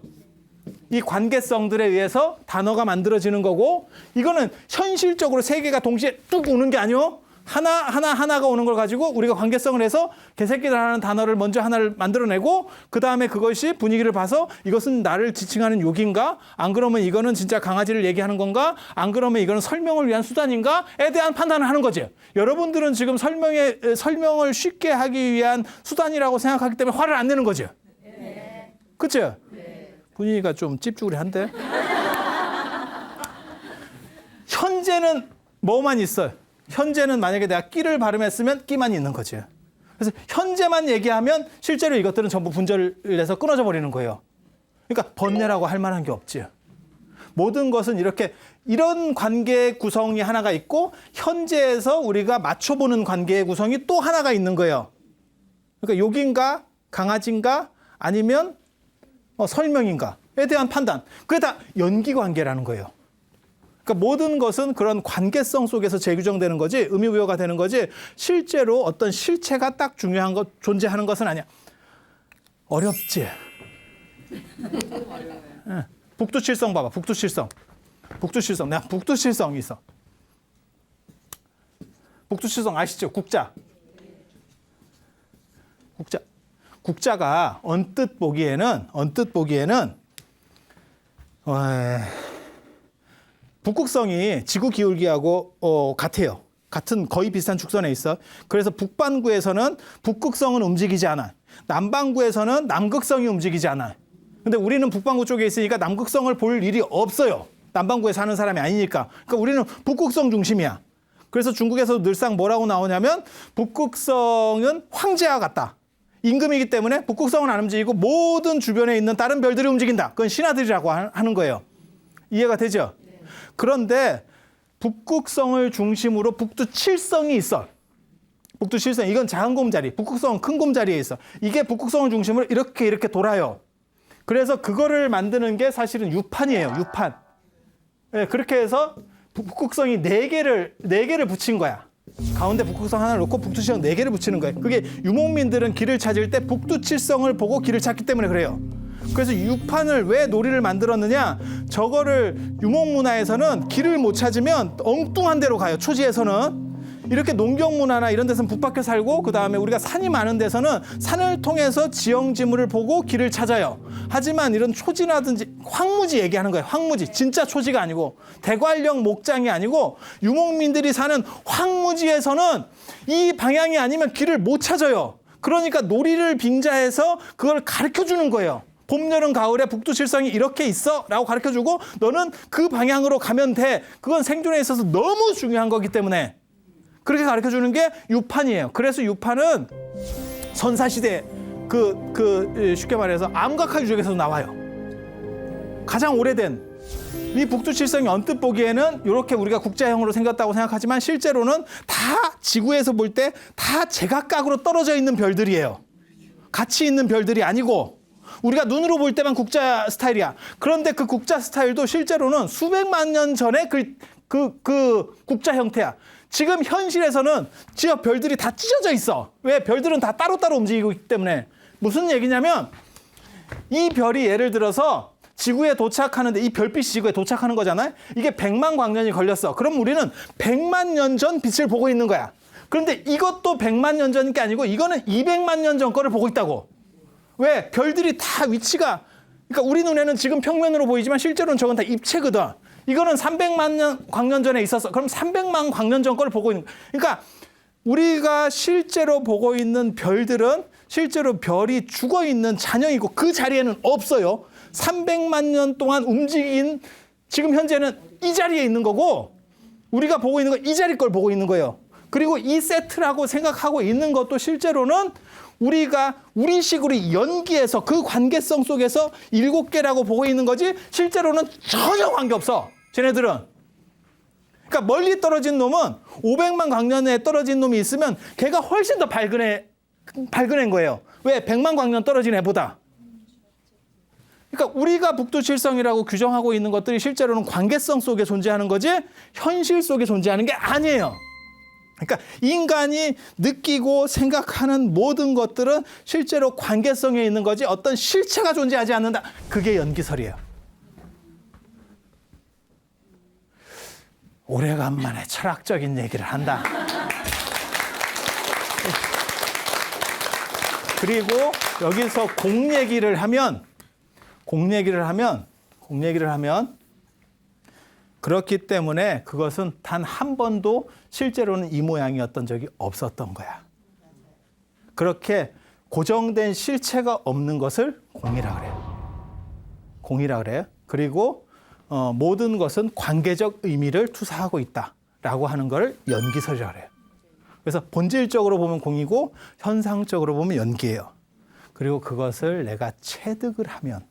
A: 이 관계성들에 의해서 단어가 만들어지는 거고 이거는 현실적으로 세 개가 동시에 뚝 오는 게 아니요. 하나가 오는 걸 가지고 우리가 관계성을 해서 개새끼라는 단어를 먼저 하나를 만들어내고 그 다음에 그것이 분위기를 봐서 이것은 나를 지칭하는 욕인가? 안 그러면 이거는 진짜 강아지를 얘기하는 건가? 안 그러면 이거는 설명을 위한 수단인가?에 대한 판단을 하는 거죠. 여러분들은 지금 설명을 쉽게 하기 위한 수단이라고 생각하기 때문에 화를 안 내는 거죠. 그렇죠? 분위기가 좀 찝쭈그리한데. 현재는 뭐만 있어요? 현재는 만약에 내가 끼를 발음했으면 끼만 있는 거죠. 그래서 현재만 얘기하면 실제로 이것들은 전부 분절을 해서 끊어져 버리는 거예요. 그러니까 번뇌라고 할 만한 게 없지. 모든 것은 이런 관계의 구성이 하나가 있고 현재에서 우리가 맞춰보는 관계의 구성이 또 하나가 있는 거예요. 그러니까 욕인가 강아지인가 아니면 설명인가에 대한 판단. 그게 다 연기관계라는 거예요. 그러니까 모든 것은 그런 관계성 속에서 재규정되는 거지 의미부여가 되는 거지 실제로 어떤 실체가 딱 중요한 것 존재하는 것은 아니야. 어렵지. 북두칠성 봐봐. 북두칠성. 내가 북두칠성이 있어. 북두칠성 아시죠? 국자가 언뜻 보기에는 북극성이 지구 기울기하고 같아요. 같은 거의 비슷한 축선에 있어. 그래서 북반구에서는 북극성은 움직이지 않아. 남반구에서는 남극성이 움직이지 않아. 근데 우리는 북반구 쪽에 있으니까 남극성을 볼 일이 없어요. 남반구에 사는 사람이 아니니까. 그러니까 우리는 북극성 중심이야. 그래서 중국에서 늘상 뭐라고 나오냐면 북극성은 황제와 같다. 임금이기 때문에 북극성은 안 움직이고 모든 주변에 있는 다른 별들이 움직인다. 그건 신하들이라고 하는 거예요. 이해가 되죠? 그런데 북극성을 중심으로 북두칠성이 있어. 북두칠성 이건 작은 곰자리, 북극성은 큰 곰자리에 있어. 이게 북극성을 중심으로 이렇게 돌아요. 그래서 그거를 만드는 게 사실은 유판이에요. 유판. 네, 그렇게 해서 북극성이 네 개를 붙인 거야. 가운데 북극성 하나를 놓고 북두칠성 4개를 붙이는 거예요. 그게 유목민들은 길을 찾을 때 북두칠성을 보고 길을 찾기 때문에 그래요. 그래서 유판을 왜 놀이를 만들었느냐? 저거를 유목문화에서는 길을 못 찾으면 엉뚱한 데로 가요. 초지에서는. 이렇게 농경문화나 이런 데서는 북밖에 살고 그 다음에 우리가 산이 많은 데서는 산을 통해서 지형지물을 보고 길을 찾아요. 하지만 이런 초지라든지 황무지 얘기하는 거예요. 황무지. 진짜 초지가 아니고 대관령 목장이 아니고 유목민들이 사는 황무지에서는 이 방향이 아니면 길을 못 찾아요. 그러니까 놀이를 빙자해서 그걸 가르쳐주는 거예요. 봄, 여름, 가을에 북두칠성이 이렇게 있어 라고 가르쳐주고 너는 그 방향으로 가면 돼. 그건 생존에 있어서 너무 중요한 거기 때문에 그렇게 가르쳐주는 게 유판이에요. 그래서 유판은 선사시대 쉽게 말해서 암각화 유적에서 나와요. 가장 오래된 이 북두칠성이 언뜻 보기에는 이렇게 우리가 국자형으로 생겼다고 생각하지만 실제로는 다 지구에서 볼 때 다 제각각으로 떨어져 있는 별들이에요. 같이 있는 별들이 아니고 우리가 눈으로 볼 때만 국자 스타일이야. 그런데 그 국자 스타일도 실제로는 수백만 년 전에 그 국자 형태야. 지금 현실에서는 지역 별들이 다 찢어져 있어. 왜? 별들은 다 따로따로 움직이고 있기 때문에. 무슨 얘기냐면 이 별이 예를 들어서 지구에 도착하는데 이 별빛이 지구에 도착하는 거잖아요. 이게 100만 광년이 걸렸어. 그럼 우리는 100만 년 전 빛을 보고 있는 거야. 그런데 이것도 100만 년 전인 게 아니고 이거는 200만 년 전 거를 보고 있다고. 왜? 별들이 다 위치가 그러니까 우리 눈에는 지금 평면으로 보이지만 실제로는 저건 다 입체거든. 이거는 300만 년 광년 전에 있었어. 그럼 300만 광년 전 거를 보고 있는 거야. 그러니까 우리가 실제로 보고 있는 별들은 실제로 별이 죽어 있는 잔영이고 그 자리에는 없어요. 300만 년 동안 움직인 지금 현재는 이 자리에 있는 거고 우리가 보고 있는 건 이 자리 걸 보고 있는 거예요. 그리고 이 세트라고 생각하고 있는 것도 실제로는 우리가 우리식으로 연기해서 그 관계성 속에서 7개라고 보고 있는 거지 실제로는 전혀 관계없어. 쟤네들은. 그러니까 멀리 떨어진 놈은 500만 광년에 떨어진 놈이 있으면 걔가 훨씬 더 밝은 거예요. 왜? 100만 광년 떨어진 애보다. 그러니까 우리가 북두칠성이라고 규정하고 있는 것들이 실제로는 관계성 속에 존재하는 거지 현실 속에 존재하는 게 아니에요. 그러니까 인간이 느끼고 생각하는 모든 것들은 실제로 관계성에 있는 거지 어떤 실체가 존재하지 않는다. 그게 연기설이에요. 오래간만에 철학적인 얘기를 한다. 그리고 여기서 공 얘기를 하면 그렇기 때문에 그것은 단 한 번도 실제로는 이 모양이었던 적이 없었던 거야. 그렇게 고정된 실체가 없는 것을 공이라 그래요. 공이라 그래요. 그리고 모든 것은 관계적 의미를 투사하고 있다라고 하는 걸 연기설이라 그래요. 그래서 본질적으로 보면 공이고 현상적으로 보면 연기예요. 그리고 그것을 내가 체득을 하면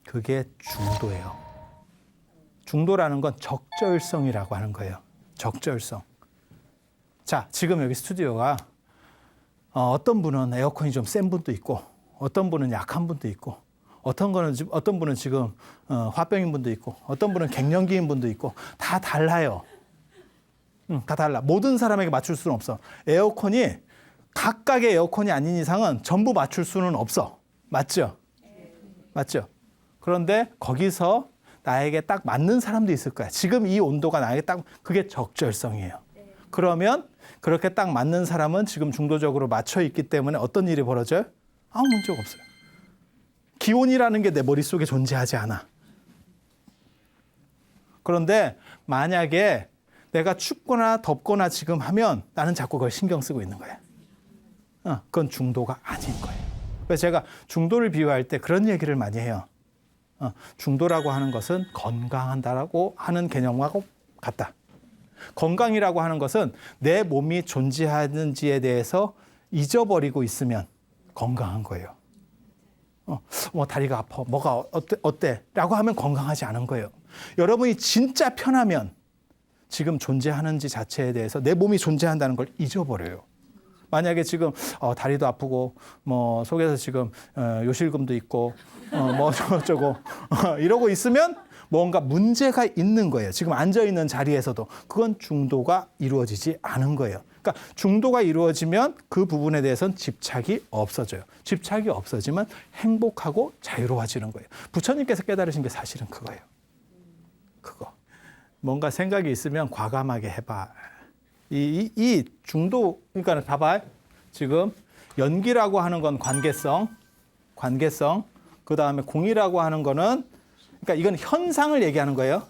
A: 그게 중도예요. 중도라는 건 적절성이라고 하는 거예요. 적절성. 자, 지금 여기 스튜디오가 어떤 분은 에어컨이 좀 센 분도 있고 어떤 분은 약한 분도 있고 어떤 분은 지금 화병인 분도 있고 어떤 분은 갱년기인 분도 있고 다 달라요. 다 달라. 모든 사람에게 맞출 수는 없어. 에어컨이 각각의 에어컨이 아닌 이상은 전부 맞출 수는 없어. 맞죠? 맞죠? 그런데 거기서 나에게 딱 맞는 사람도 있을 거야. 지금 이 온도가 나에게 딱 그게 적절성이에요. 그러면 그렇게 딱 맞는 사람은 지금 중도적으로 맞춰 있기 때문에 어떤 일이 벌어져요? 아무 문제가 없어요. 기온이라는 게 내 머릿속에 존재하지 않아. 그런데 만약에 내가 춥거나 덥거나 지금 하면 나는 자꾸 그걸 신경 쓰고 있는 거야. 그건 중도가 아닌 거예요. 그래서 제가 중도를 비유할 때 그런 얘기를 많이 해요. 중도라고 하는 것은 건강한다라고 하는 개념하고 같다. 건강이라고 하는 것은 내 몸이 존재하는지에 대해서 잊어버리고 있으면 건강한 거예요. 다리가 아파. 뭐가 어때? 라고 하면 건강하지 않은 거예요. 여러분이 진짜 편하면 지금 존재하는지 자체에 대해서 내 몸이 존재한다는 걸 잊어버려요. 만약에 지금 다리도 아프고 뭐 속에서 지금 요실금도 있고 뭐 저쩌고 이러고 있으면 뭔가 문제가 있는 거예요. 지금 앉아있는 자리에서도 그건 중도가 이루어지지 않은 거예요. 그러니까 중도가 이루어지면 그 부분에 대해서는 집착이 없어져요. 집착이 없어지면 행복하고 자유로워지는 거예요. 부처님께서 깨달으신 게 사실은 그거예요. 그거. 뭔가 생각이 있으면 과감하게 해봐. 이 중도, 그러니까 봐봐. 지금 연기라고 하는 건 관계성, 그 다음에 공이라고 하는 거는, 그러니까 이건 현상을 얘기하는 거예요.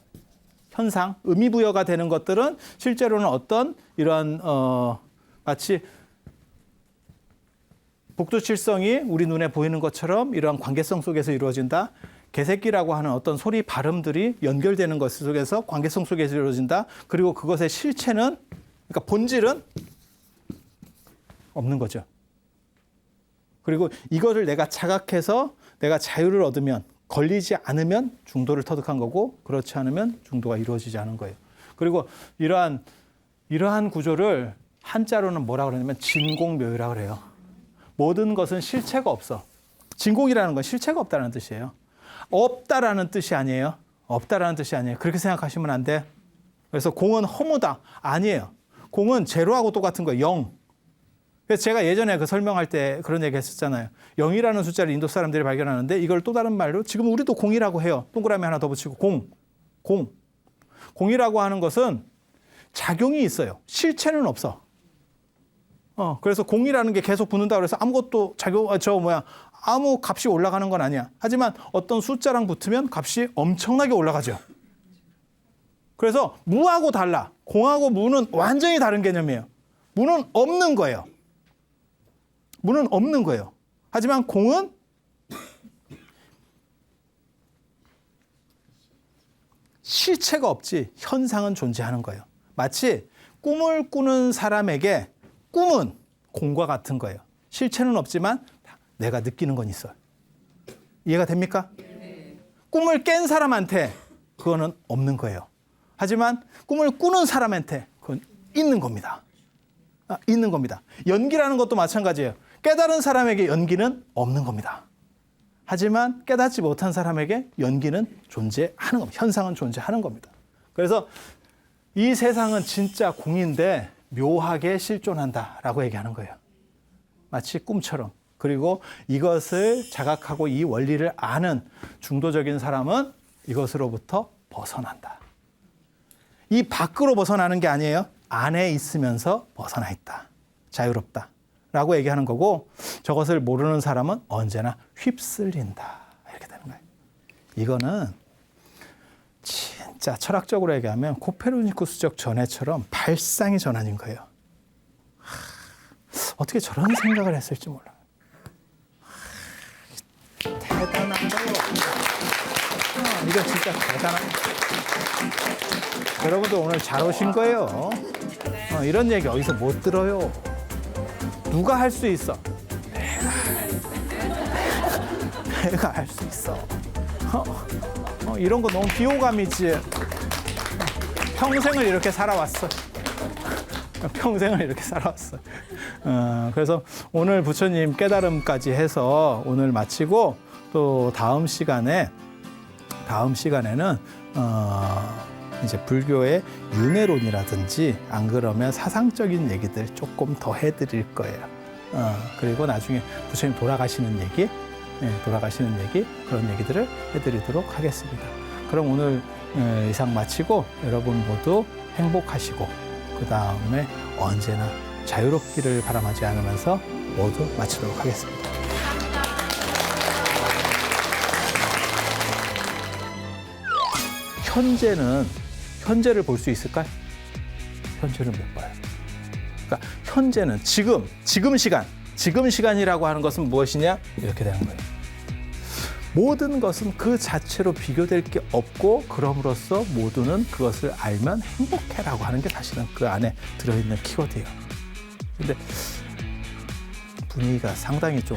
A: 현상, 의미부여가 되는 것들은 실제로는 어떤 이런 마치 북두칠성이 우리 눈에 보이는 것처럼 이러한 관계성 속에서 이루어진다. 개새끼라고 하는 어떤 소리 발음들이 연결되는 것 속에서 관계성 속에서 이루어진다. 그리고 그것의 실체는, 그러니까 본질은 없는 거죠. 그리고 이거를 내가 자각해서 내가 자유를 얻으면, 걸리지 않으면 중도를 터득한 거고, 그렇지 않으면 중도가 이루어지지 않은 거예요. 그리고 이러한 구조를 한자로는 뭐라 그러냐면 진공묘유라고 그래요. 모든 것은 실체가 없어. 진공이라는 건 실체가 없다는 뜻이에요. 없다라는 뜻이 아니에요. 없다라는 뜻이 아니에요. 그렇게 생각하시면 안 돼. 그래서 공은 허무다. 아니에요. 공은 제로하고 똑같은 거예요. 0. 그래서 제가 예전에 그 설명할 때 그런 얘기 했었잖아요. 0이라는 숫자를 인도 사람들이 발견하는데 이걸 또 다른 말로 지금 우리도 공이라고 해요. 동그라미 하나 더 붙이고 공. 공이라고 하는 것은 작용이 있어요. 실체는 없어. 그래서 공이라는 게 계속 붙는다 그래서 아무것도 아무 값이 올라가는 건 아니야. 하지만 어떤 숫자랑 붙으면 값이 엄청나게 올라가죠. 그래서 무하고 달라. 공하고 무는 완전히 다른 개념이에요. 무는 없는 거예요. 무는 없는 거예요. 하지만 공은 실체가 없지 현상은 존재하는 거예요. 마치 꿈을 꾸는 사람에게 꿈은 공과 같은 거예요. 실체는 없지만 내가 느끼는 건 있어요. 이해가 됩니까? 네. 꿈을 깬 사람한테 그거는 없는 거예요. 하지만 꿈을 꾸는 사람한테 그건 있는 겁니다. 있는 겁니다. 연기라는 것도 마찬가지예요. 깨달은 사람에게 연기는 없는 겁니다. 하지만 깨닫지 못한 사람에게 연기는 존재하는 겁니다. 현상은 존재하는 겁니다. 그래서 이 세상은 진짜 공인데 묘하게 실존한다라고 얘기하는 거예요. 마치 꿈처럼. 그리고 이것을 자각하고 이 원리를 아는 중도적인 사람은 이것으로부터 벗어난다. 이 밖으로 벗어나는 게 아니에요. 안에 있으면서 벗어나 있다. 자유롭다. 라고 얘기하는 거고 저것을 모르는 사람은 언제나 휩쓸린다. 이렇게 되는 거예요. 이거는 진짜 철학적으로 얘기하면 코페르니쿠스적 전해처럼 발상의 전환인 거예요. 어떻게 저런 생각을 했을지 몰라요. 대단한 거예요. 이거 진짜 대단한 거예요. 여러분들 오늘 잘 오신 거예요. 이런 얘기 어디서 못 들어요. 누가 할 수 있어? 내가 할 수 있어. 이런 거 너무 비호감이지. 평생을 이렇게 살아왔어. 평생을 이렇게 살아왔어. 그래서 오늘 부처님 깨달음까지 해서 오늘 마치고 또 다음 시간에는 이제 불교의 윤회론이라든지 안 그러면 사상적인 얘기들 조금 더 해드릴 거예요. 그리고 나중에 부처님 돌아가시는 얘기 그런 얘기들을 해드리도록 하겠습니다. 그럼 오늘 이상 마치고 여러분 모두 행복하시고 그 다음에 언제나 자유롭기를 바람하지 않으면서 모두 마치도록 하겠습니다. 현재를 볼 수 있을까요? 현재를 못 봐요. 그러니까 현재는 지금 시간이라고 하는 것은 무엇이냐? 이렇게 되는 거예요. 모든 것은 그 자체로 비교될 게 없고 그럼으로써 모두는 그것을 알면 행복해라고 하는 게 사실은 그 안에 들어있는 키워드예요. 근데 분위기가 상당히 좀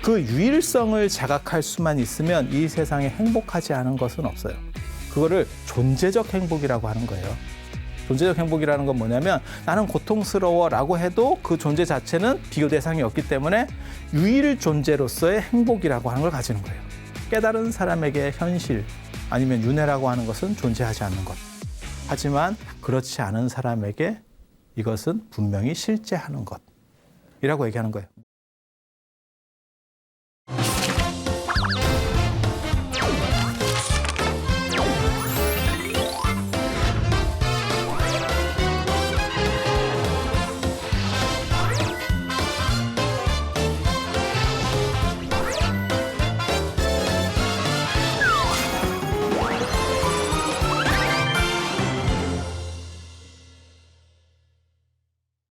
A: 그 유일성을 자각할 수만 있으면 이 세상에 행복하지 않은 것은 없어요. 그거를 존재적 행복이라고 하는 거예요. 존재적 행복이라는 건 뭐냐면 나는 고통스러워라고 해도 그 존재 자체는 비교 대상이 없기 때문에 유일 존재로서의 행복이라고 하는 걸 가지는 거예요. 깨달은 사람에게 현실 아니면 윤회라고 하는 것은 존재하지 않는 것. 하지만 그렇지 않은 사람에게 이것은 분명히 실제하는 것이라고 얘기하는 거예요.